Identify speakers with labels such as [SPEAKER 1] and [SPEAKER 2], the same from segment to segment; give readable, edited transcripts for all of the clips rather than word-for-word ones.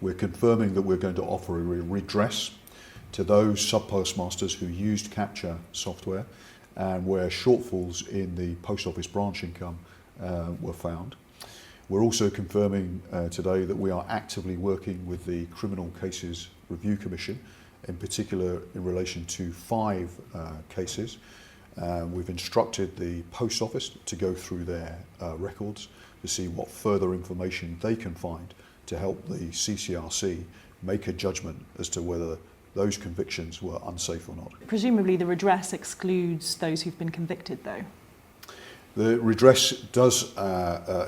[SPEAKER 1] We're confirming that we're going to offer a redress to those sub-postmasters who used capture software and where shortfalls in the post office branch income were found. We're also confirming today that we are actively working with the Criminal Cases Review Commission, in particular in relation to 5 cases. We've instructed the post office to go through their records to see what further information they can find to help the CCRC make a judgment as to whether those convictions were unsafe or not.
[SPEAKER 2] Presumably the redress excludes those who've been convicted though?
[SPEAKER 1] The redress does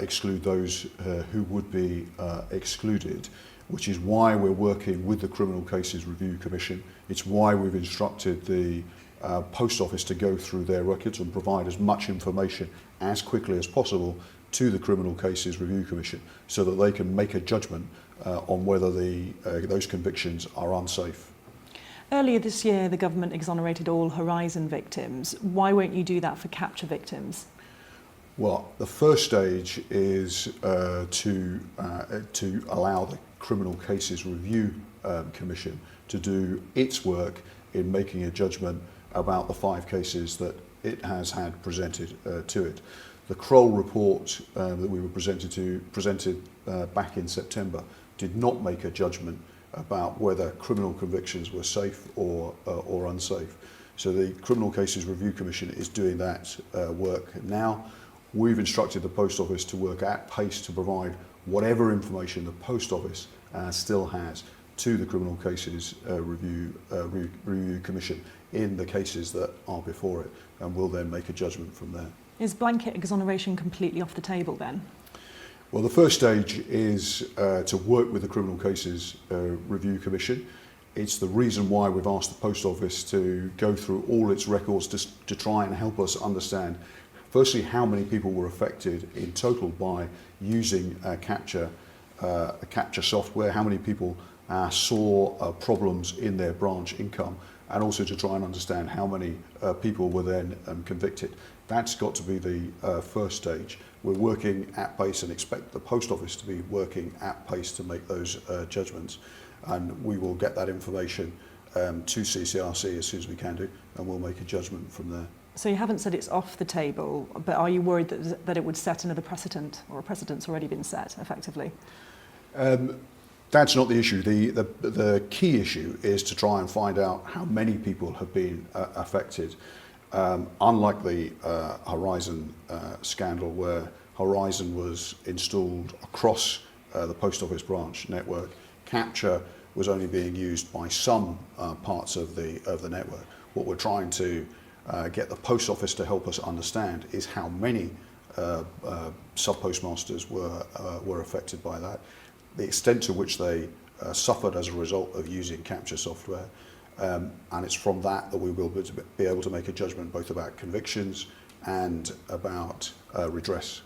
[SPEAKER 1] exclude those who would be excluded, which is why we're working with the Criminal Cases Review Commission. It's why we've instructed the post office to go through their records and provide as much information as quickly as possible to the Criminal Cases Review Commission so that they can make a judgment on whether those convictions are unsafe.
[SPEAKER 2] Earlier this year, the government exonerated all Horizon victims. Why won't you do that for capture victims?
[SPEAKER 1] Well, the first stage is to allow the Criminal Cases Review Commission to do its work in making a judgment about the 5 cases that it has had presented to it. The Kroll report that we were presented back in September did not make a judgment about whether criminal convictions were safe or unsafe. So the Criminal Cases Review Commission is doing that work now. We've instructed the Post Office to work at pace to provide whatever information the Post Office still has to the Criminal Cases Review Commission in the cases that are before it, and we'll then make a judgment from there.
[SPEAKER 2] Is blanket exoneration completely off the table then?
[SPEAKER 1] Well, the first stage is to work with the Criminal Cases Review Commission. It's the reason why we've asked the Post Office to go through all its records to try and help us understand, firstly, how many people were affected in total by using capture software, how many people saw problems in their branch income, and also to try and understand how many people were then convicted. That's got to be the first stage. We're working at pace and expect the Post Office to be working at pace to make those judgments, and we will get that information to CCRC as soon as we can do, and we'll make a judgment from there.
[SPEAKER 2] So you haven't said it's off the table, but are you worried that it would set another precedent, or a precedent's already been set effectively?
[SPEAKER 1] That's not the issue. The key issue is to try and find out how many people have been affected. Unlike the Horizon scandal, where Horizon was installed across the Post Office branch network, capture was only being used by some parts of the network. What we're trying to get the Post Office to help us understand is how many sub-postmasters were affected by that, the extent to which they suffered as a result of using capture software, and it's from that we will be able to make a judgment both about convictions and about redress.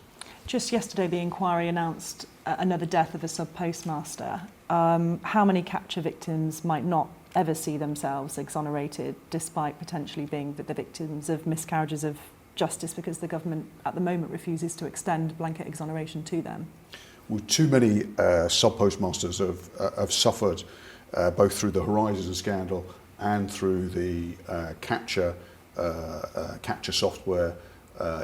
[SPEAKER 2] Just yesterday the inquiry announced another death of a sub-postmaster. How many capture victims might not ever see themselves exonerated despite potentially being the victims of miscarriages of justice because the government at the moment refuses to extend blanket exoneration to them?
[SPEAKER 1] Well, too many sub-postmasters have suffered both through the Horizon scandal and through the capture software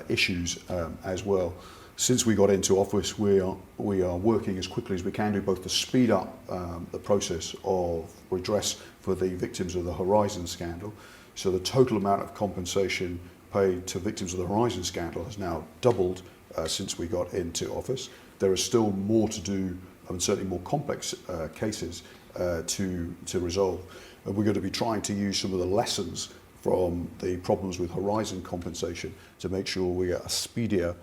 [SPEAKER 1] issues as well. Since we got into office, we are working as quickly as we can do, both to speed up the process of redress for the victims of the Horizon scandal. So the total amount of compensation paid to victims of the Horizon scandal has now doubled since we got into office. There is still more to do, and certainly more complex cases to resolve. And we're going to be trying to use some of the lessons from the problems with Horizon compensation to make sure we get a speedier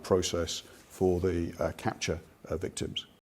[SPEAKER 1] process for the capture victims.